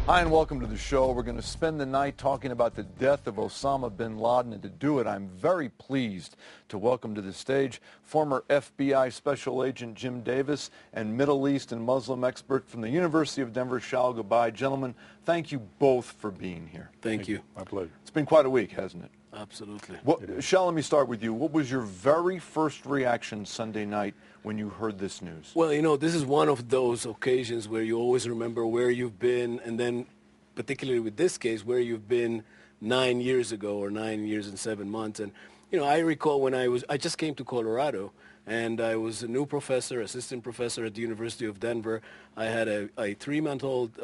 Hi, and welcome to the show. We're going to spend the night talking about the death of Osama Bin Laden, and to do it, I'm very pleased to welcome to the stage former FBI Special Agent Jim Davis and Middle East and Muslim expert from the University of Denver, Shaul Gabbay. Gentlemen, thank you both for being here. Thank you. My pleasure. It's been quite a week, hasn't it? Absolutely. Shaul, let me start with you. What was your very first reaction Sunday night when you heard this news? Well, you know, this is one of those occasions where you always remember where you've been, and then particularly with this case, where you've been 9 years ago or 9 years and 7 months. And, you know, I recall when I just came to Colorado, and I was a new professor, assistant professor at the University of Denver. I had a 3-month-old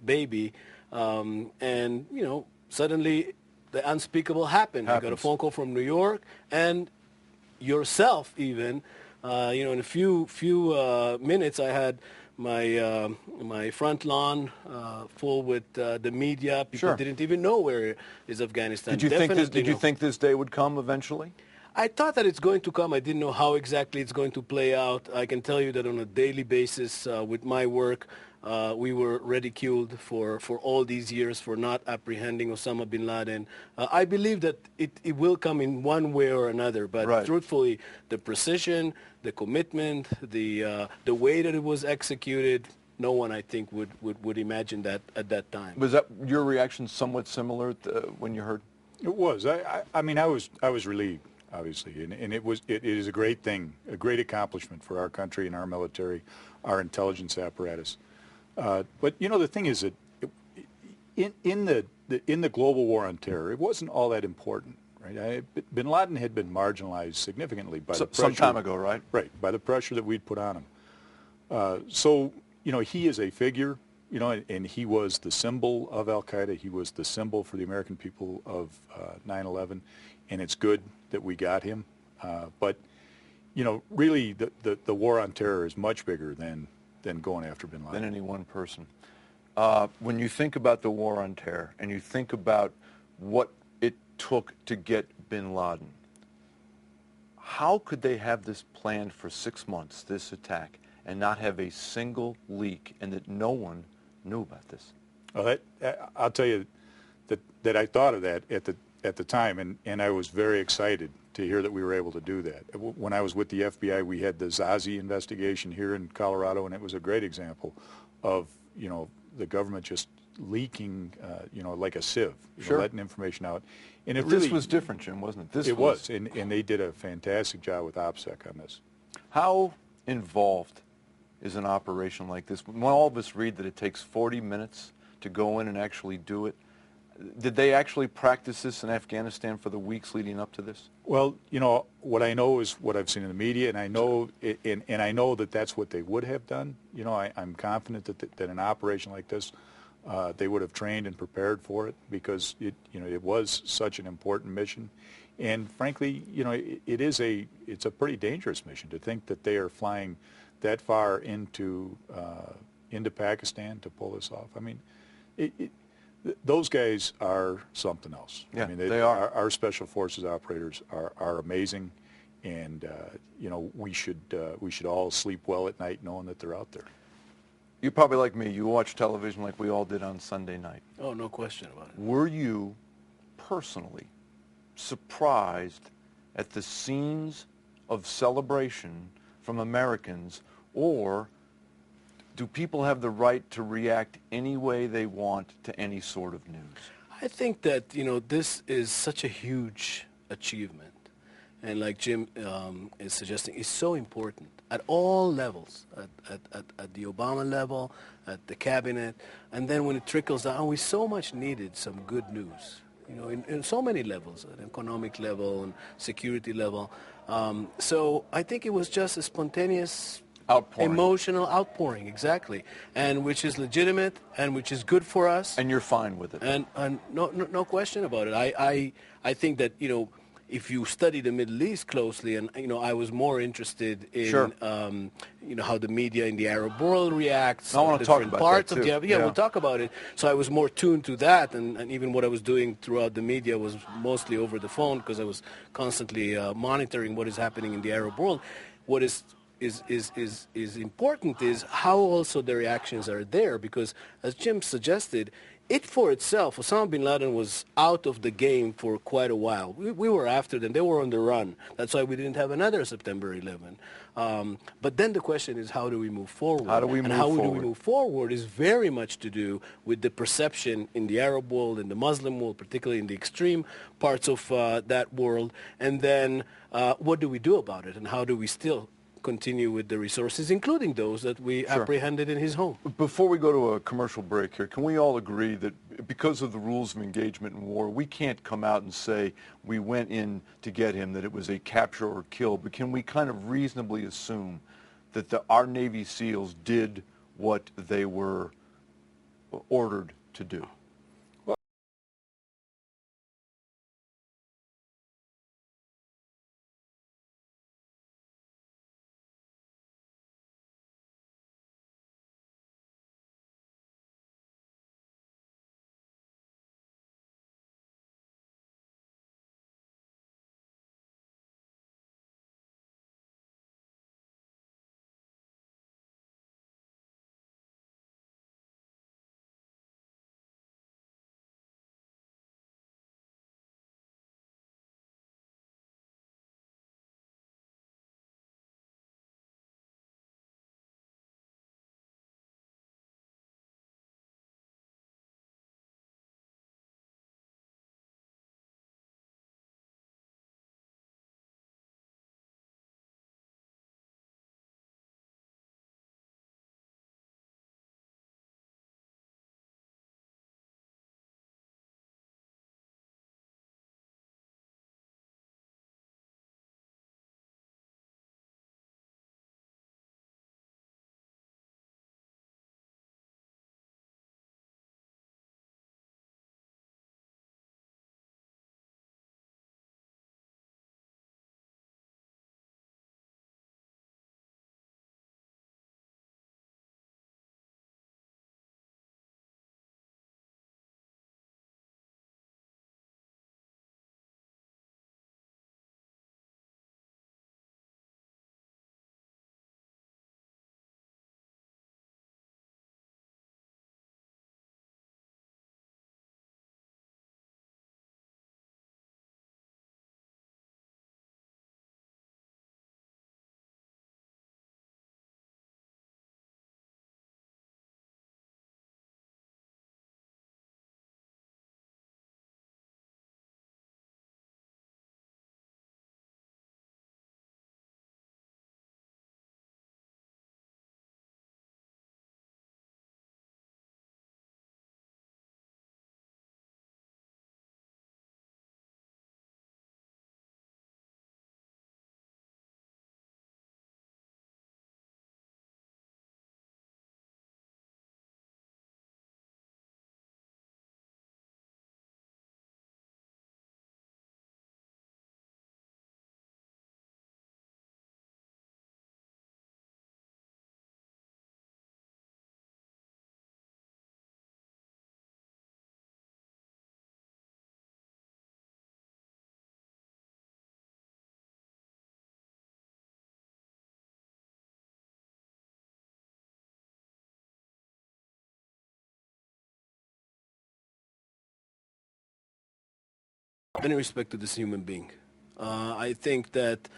baby, and, you know, suddenly the unspeakable happened. I got a phone call from New York, and yourself even, you know, in a few minutes I had my front lawn full with the media. People didn't even know where is Afghanistan. Did you think this day would come eventually? I thought that it's going to come. I didn't know how exactly it's going to play out. I can tell you that on a daily basis with my work, we were ridiculed for all these years for not apprehending Osama Bin Laden. I believe that it will come in one way or another, but truthfully, the precision, the commitment, the way that it was executed, no one, I think, would imagine that at that time. Was that your reaction somewhat similar when you heard? It was. I mean, I was relieved, obviously, and it is a great thing, a great accomplishment for our country and our military, our intelligence apparatus. But you know, the thing is that in the global war on terror, it wasn't all that important, right? Bin Laden had been marginalized significantly by the pressure, some time ago, right? Right, by the pressure that we'd put on him. So you know, he is a figure, you know, and he was the symbol of Al Qaeda. He was the symbol for the American people of 9/11, and it's good that we got him. But you know, really, the war on terror is much bigger than going after Bin Laden. Than any one person. When you think about the war on terror and you think about what it took to get Bin Laden, how could they have this planned for 6 months, this attack, and not have a single leak and that no one knew about this? Well, I'll tell you that I thought of that at the time, and I was very excited to hear that we were able to do that. When I was with the FBI, we had the Zazi investigation here in Colorado, and it was a great example of, you know, the government just leaking, you know, like a sieve, letting information out. And This was different, Jim, wasn't it? It was, and they did a fantastic job with OPSEC on this. How involved is an operation like this? When all of us read that it takes 40 minutes to go in and actually do it, did they actually practice this in Afghanistan for the weeks leading up to this? Well, you know, what I know is what I've seen in the media, and I know and I know that that's what they would have done. You know, I'm confident that an operation like this, they would have trained and prepared for it, because it was such an important mission. And frankly, you know, it's a pretty dangerous mission to think that they are flying that far into Pakistan to pull this off. I mean, those guys are something else. Yeah, I mean, they are. Our special forces operators are amazing, and you know, we should all sleep well at night knowing that they're out there. You probably, like me, you watch television like we all did on Sunday night. Oh, no question about it. Were you personally surprised at the scenes of celebration from Americans, or do people have the right to react any way they want to any sort of news? I think that, you know, this is such a huge achievement. And like Jim is suggesting, it's so important at all levels, at the Obama level, at the cabinet, and then when it trickles down, we so much needed some good news, you know, in so many levels, at economic level and security level. So I think it was just a spontaneous outpouring. Emotional outpouring, exactly, and which is legitimate and which is good for us. And you're fine with it. And no question about it. I think that, you know, if you study the Middle East closely, and you know, I was more interested in you know, how the media in the Arab world reacts. I want to talk about parts that too. of the we'll talk about it. So I was more tuned to that, and even what I was doing throughout the media was mostly over the phone, because I was constantly monitoring what is happening in the Arab world. What is is important is how also the reactions are there, because as Jim suggested, it for itself, Osama Bin Laden was out of the game for quite a while. We were after them. They were on the run. That's why we didn't have another September 11. But then the question is, how do we move forward? How do we and move how forward? do we move forward is very much to do with the perception in the Arab world, in the Muslim world, particularly in the extreme parts of that world. And then what do we do about it? And how do we still continue with the resources, including those that we apprehended in his home? Before we go to a commercial break here, can we all agree that because of the rules of engagement in war, we can't come out and say we went in to get him, that it was a capture or kill, but can we kind of reasonably assume that our Navy SEALs did what they were ordered to do? Any respect to this human being. I think that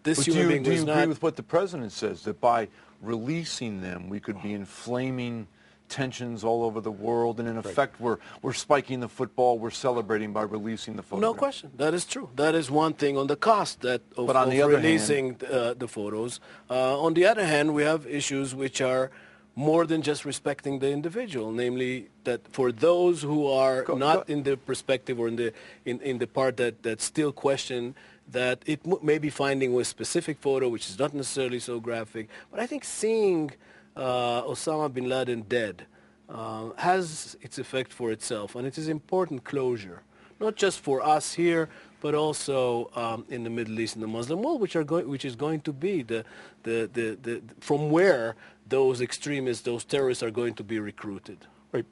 this But human being do you was agree not... with what the president says, that by releasing them, we could be inflaming tensions all over the world, and in effect, we're spiking the football, we're celebrating by releasing the photograph? No question. That is true. That is one thing on the cost that of, But on the of other releasing the photos. On the other hand, we have issues which are more than just respecting the individual, namely that for those who are not in the perspective or in the part that still question that it may be finding a specific photo which is not necessarily so graphic, but I think seeing Osama bin Laden dead has its effect for itself, and it is important closure, not just for us here, but also in the Middle East and the Muslim world, which is going to be the from where those extremists, those terrorists are going to be recruited. Right,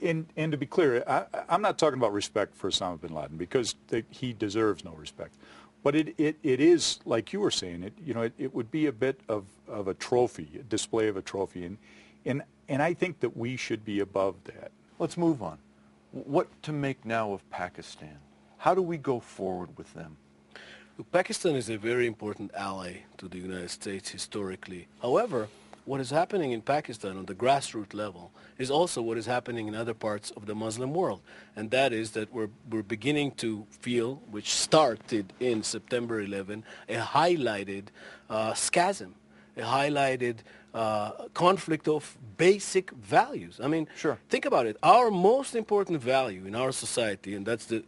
and to be clear, I'm not talking about respect for Osama bin Laden, because he deserves no respect. But it is, like you were saying, it would be a bit of a trophy, a display of a trophy. And I think that we should be above that. Let's move on. What to make now of Pakistan? How do we go forward with them? Pakistan is a very important ally to the United States historically. However, what is happening in Pakistan on the grassroots level is also what is happening in other parts of the Muslim world. And that is that we're beginning to feel, which started in September 11, a highlighted schism, a highlighted conflict of basic values. I mean, Sure. Think about it. Our most important value in our society, and that's the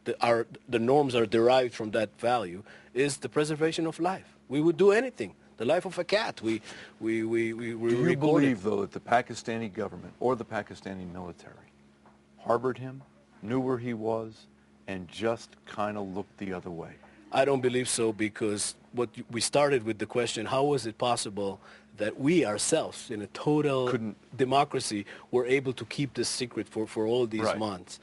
norms are derived from that value, is the preservation of life. We would do anything. The life of a cat. We Do you believe, though, that the Pakistani government or the Pakistani military harbored him, knew where he was, and just kind of looked the other way? I don't believe so, because we started with the question, how was it possible that we ourselves, in a total democracy, were able to keep this secret for all these months?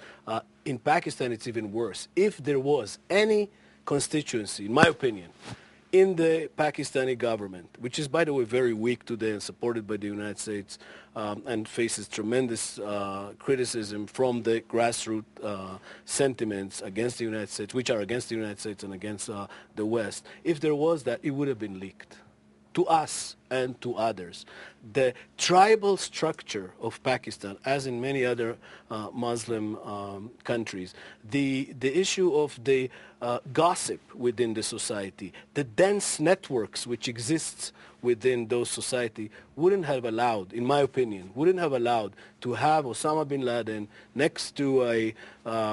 In Pakistan, it's even worse. If there was any constituency, in my opinion, in the Pakistani government, which is, by the way, very weak today and supported by the United States, and faces tremendous criticism from the grassroots sentiments against the United States, which are against the United States and against the West. If there was that, it would have been leaked to us and to others. The tribal structure of Pakistan, as in many other Muslim countries, the issue of the gossip within the society, the dense networks which exists within those society wouldn't have allowed, in my opinion, wouldn't have allowed to have Osama Bin Laden next to a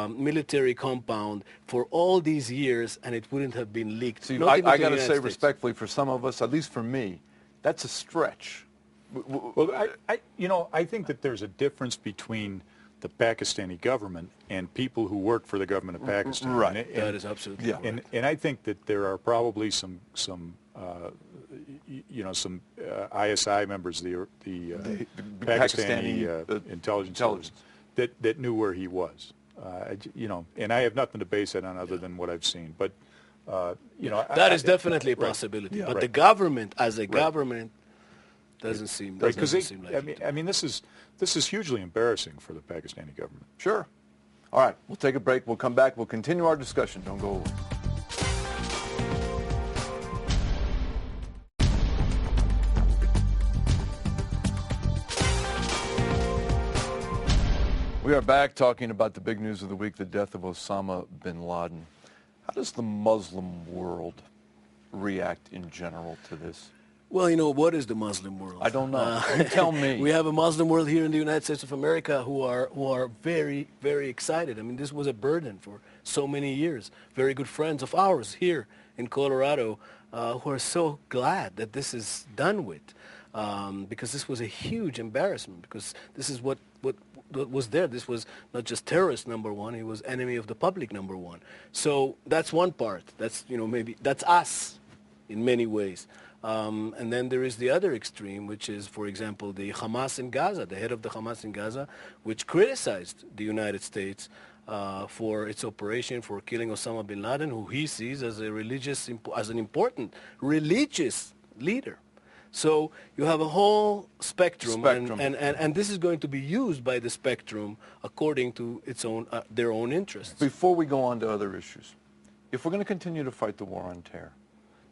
military compound for all these years, and it wouldn't have been leaked. See, I got to say respectfully, for some of us, at least for me, that's a stretch. Well, I think that there's a difference between the Pakistani government and people who work for the government of Pakistan. Right. That is absolutely right. And I think that there are probably some ISI members, the Pakistani intelligence service, that knew where he was. And I have nothing to base it on other than what I've seen. But that is definitely a possibility. But the government, as a government, doesn't seem like it. I mean, this is hugely embarrassing for the Pakistani government. Sure. All right, we'll take a break. We'll come back. We'll continue our discussion. Don't go away. We are back talking about the big news of the week, the death of Osama Bin Laden. How does the Muslim world react in general to this? Well, what is the Muslim world? I don't know. You tell me. We have a Muslim world here in the United States of America who are very, very excited. I mean, this was a burden for so many years. Very good friends of ours here in Colorado who are so glad that this is done with, because this was a huge embarrassment, because this is what was there. This was not just terrorist number one, he was enemy of the public number one. So that's one part. That's, maybe that's us in many ways. And then there is the other extreme, which is, for example, the Hamas in Gaza, the head of the Hamas in Gaza, which criticized the United States for its operation for killing Osama Bin Laden, who he sees as an important religious leader. So you have a whole spectrum. And this is going to be used by the spectrum according to their own interests. Before we go on to other issues, if we're going to continue to fight the war on terror,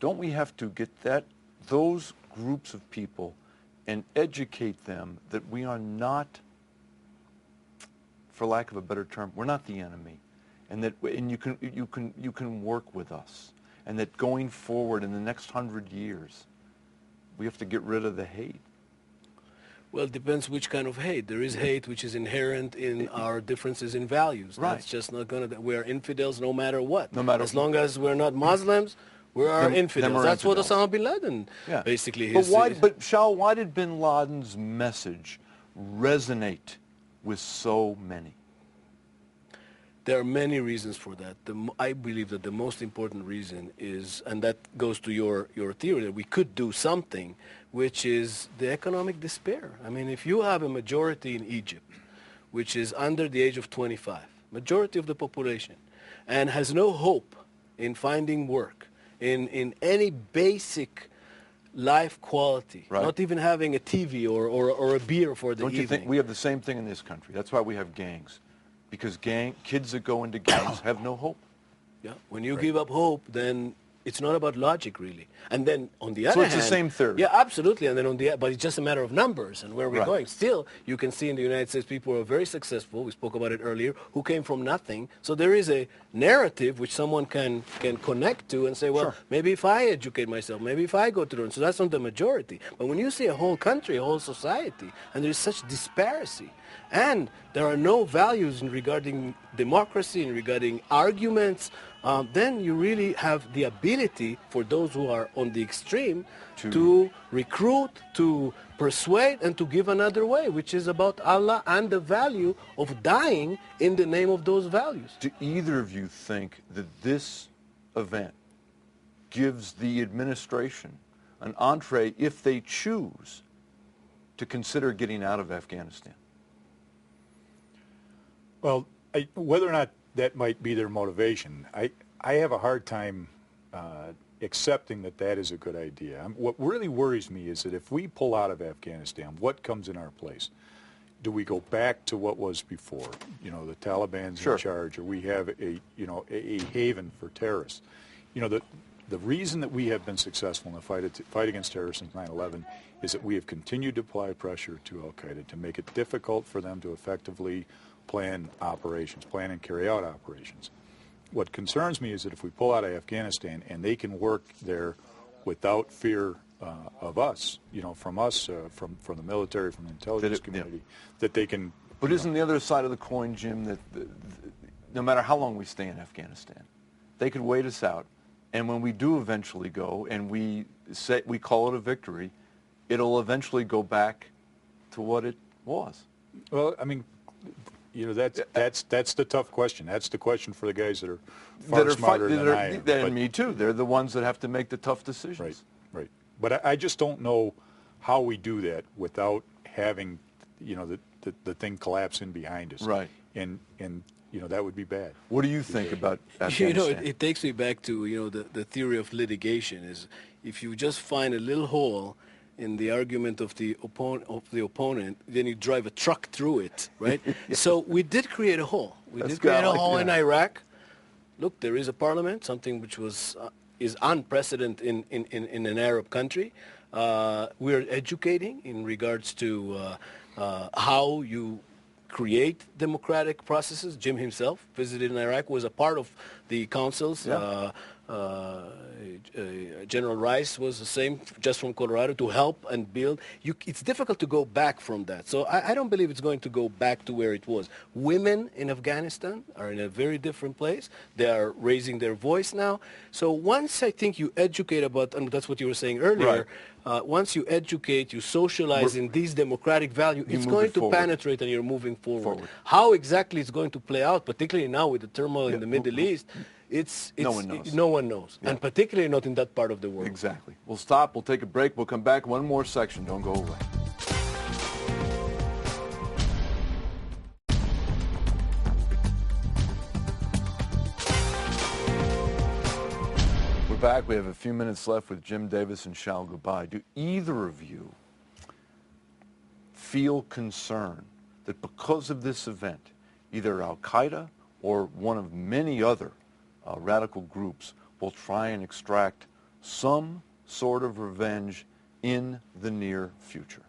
don't we have to get those groups of people and educate them that we are not, for lack of a better term, we're not the enemy, and you can work with us, and that going forward in the next 100 years, we have to get rid of the hate? Well, it depends which kind of hate. There is hate which is inherent in our differences in values. Right. That's just not going to. We're infidels no matter what. No matter. As long as we're not Muslims, we are infidels. That's what Osama Bin Laden basically is. But Shaul, why did Bin Laden's message resonate with so many? There are many reasons for that. I believe that the most important reason is, and that goes to your theory, that we could do something, which is the economic despair. I mean, if you have a majority in Egypt, which is under the age of 25, majority of the population, and has no hope in finding work, in any basic life quality, Right. not even having a TV or a beer for the Don't evening. you think we have the same thing in this country? That's why we have gangs. Because kids that go into gangs have no hope. Yeah. When you give up hope, then it's not about logic, really. And then on the other hand... So it's the same theory. Yeah, absolutely. And then but it's just a matter of numbers and where we're Right. going. Still, you can see in the United States people who are very successful, we spoke about it earlier, who came from nothing. So there is a narrative which someone can connect to and say, well, Sure. maybe if I educate myself, maybe if I go to learn. So that's not the majority. But when you see a whole country, a whole society, and there's such disparity, and there are no values in regarding democracy, in regarding arguments, then you really have the ability for those who are on the extreme to recruit, to persuade, and to give another way, which is about Allah and the value of dying in the name of those values. Do either of you think that this event gives the administration an entree, if they choose, to consider getting out of Afghanistan? Well, whether or not that might be their motivation, I have a hard time accepting that that is a good idea. What really worries me is that if we pull out of Afghanistan, what comes in our place? Do we go back to what was before? You know, the Taliban's Sure. in charge, or we have a haven for terrorists. You know, the reason that we have been successful in the fight against terrorists since 9/11 is that we have continued to apply pressure to Al-Qaeda to make it difficult for them to effectively plan and carry out operations. What concerns me is that if we pull out of Afghanistan and they can work there without fear of us, from us, from the military, from the intelligence community, that they can... But isn't the other side of the coin, Jim, that no matter how long we stay in Afghanistan, they could wait us out, and when we do eventually go and we call it a victory, it'll eventually go back to what it was? Well, I mean... that's the tough question. That's the question for the guys that are far smarter than I am. And me too. They're the ones that have to make the tough decisions. Right. But I just don't know how we do that without having, the thing collapse in behind us. Right. And that would be bad. What do you think about Afghanistan? It takes me back to, the theory of litigation is if you just find a little hole in the argument of the opponent, then you drive a truck through it, right? So we did create a hole. We did create a hole in Iraq. Look, there is a parliament, something which is unprecedented in an Arab country. We're educating in regards to how you create democratic processes. Jim himself visited in Iraq, was a part of the councils. Yeah. General Rice was the same, just from Colorado, to help and build. It's difficult to go back from that. So I don't believe it's going to go back to where it was. Women in Afghanistan are in a very different place. They are raising their voice now. So once I think you educate about, and that's what you were saying earlier, once you educate, you socialize in these democratic values, it's going to penetrate and you're moving forward. How exactly it's going to play out, particularly now with the turmoil in the Middle East, no one knows. Yeah. And particularly not in that part of the world. Exactly. We'll stop. We'll take a break. We'll come back. One more section. Don't go away. We're back. We have a few minutes left with Jim Davis and Shaul Gabbay. Do either of you feel concern that because of this event, either Al-Qaeda or one of many other radical groups will try and extract some sort of revenge in the near future?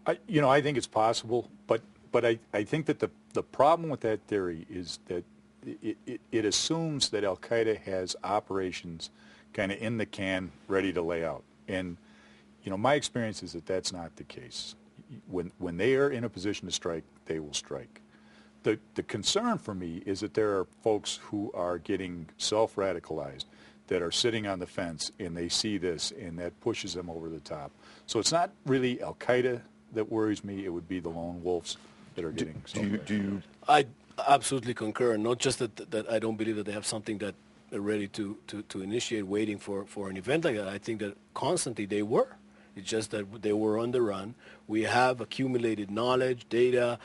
I think it's possible, but I think that the problem with that theory is that it assumes that Al-Qaeda has operations kind of in the can, ready to lay out. And, my experience is that that's not the case. When they are in a position to strike, they will strike. The concern for me is that there are folks who are getting self-radicalized, that are sitting on the fence, and they see this, and that pushes them over the top. So it's not really Al-Qaeda that worries me. It would be the lone wolves that are getting do you I absolutely concur. Not just that I don't believe that they have something that they're ready to initiate, waiting for an event like that. I think that constantly they were It's just that they were on the run. We have accumulated knowledge, data,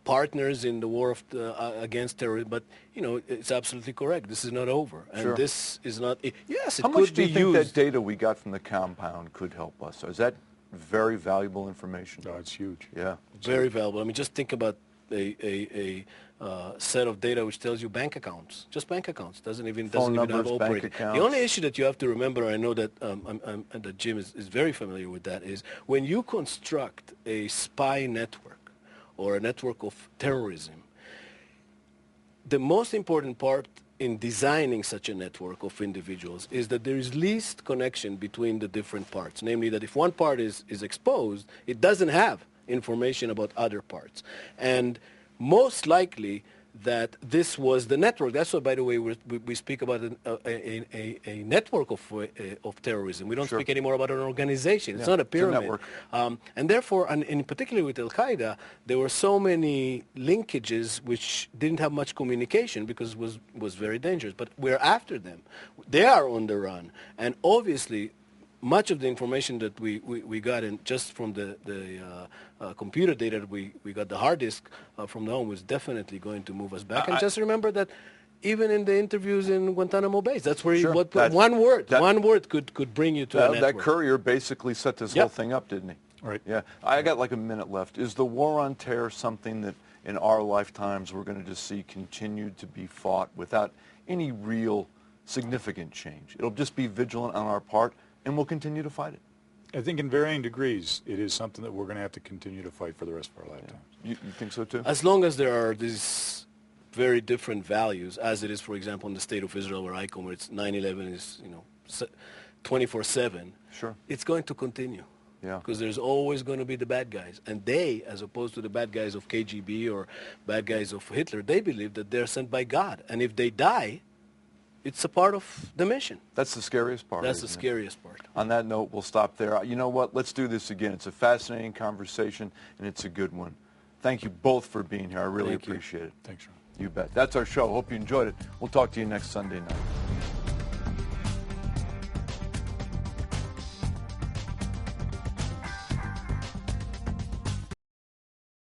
partners in the war against terrorism. But, it's absolutely correct. This is not over. And Sure. this is not... Yes, it How could much do be you think used. that data we got from the compound could help us? Is that very valuable information? No, it's huge. Yeah. Very valuable. I mean, just think about a set of data which tells you bank accounts, just bank accounts. Doesn't even have numbers, bank operating. accounts. The only issue that you have to remember, I know that that Jim is very familiar with that, is when you construct a spy network or a network of terrorism, the most important part in designing such a network of individuals is that there is least connection between the different parts. Namely, that if one part is exposed, it doesn't have information about other parts. And most likely that this was the network. That's why, by the way, we speak about a network of terrorism. We don't Sure. speak anymore about an organization. It's Yeah, not a it's a pyramid. network. And therefore, and in particular with Al-Qaeda, there were so many linkages which didn't have much communication because it was very dangerous. But we're after them. They are on the run. And obviously, much of the information that we got in just from the computer data that we got, the hard disk from the home, was definitely going to move us back. And just remember that even in the interviews in Guantanamo Bay, that's where Sure. one word could bring you to a network. That courier basically set this whole thing up, didn't he? Right. Yeah. I got like a minute left. Is the war on terror something that in our lifetimes we're going to just see continued to be fought without any real significant change? It'll just be vigilant on our part, and we'll continue to fight it. I think in varying degrees, it is something that we're going to have to continue to fight for the rest of our lifetimes. You think so too? As long as there are these very different values, as it is, for example, in the state of Israel where I come, where it's 9/11 is 24/7. Sure. It's going to continue. Yeah. Because there's always going to be the bad guys. And they, as opposed to the bad guys of KGB or bad guys of Hitler, they believe that they're sent by God. And if they die, it's a part of the mission. That's the scariest part. That's the isn't it? scariest part. On that note, we'll stop there. You know what? Let's do this again. It's a fascinating conversation, and it's a good one. Thank you both for being here. I really Thank you. appreciate it. Thanks, Ron. You bet. That's our show. Hope you enjoyed it. We'll talk to you next Sunday night.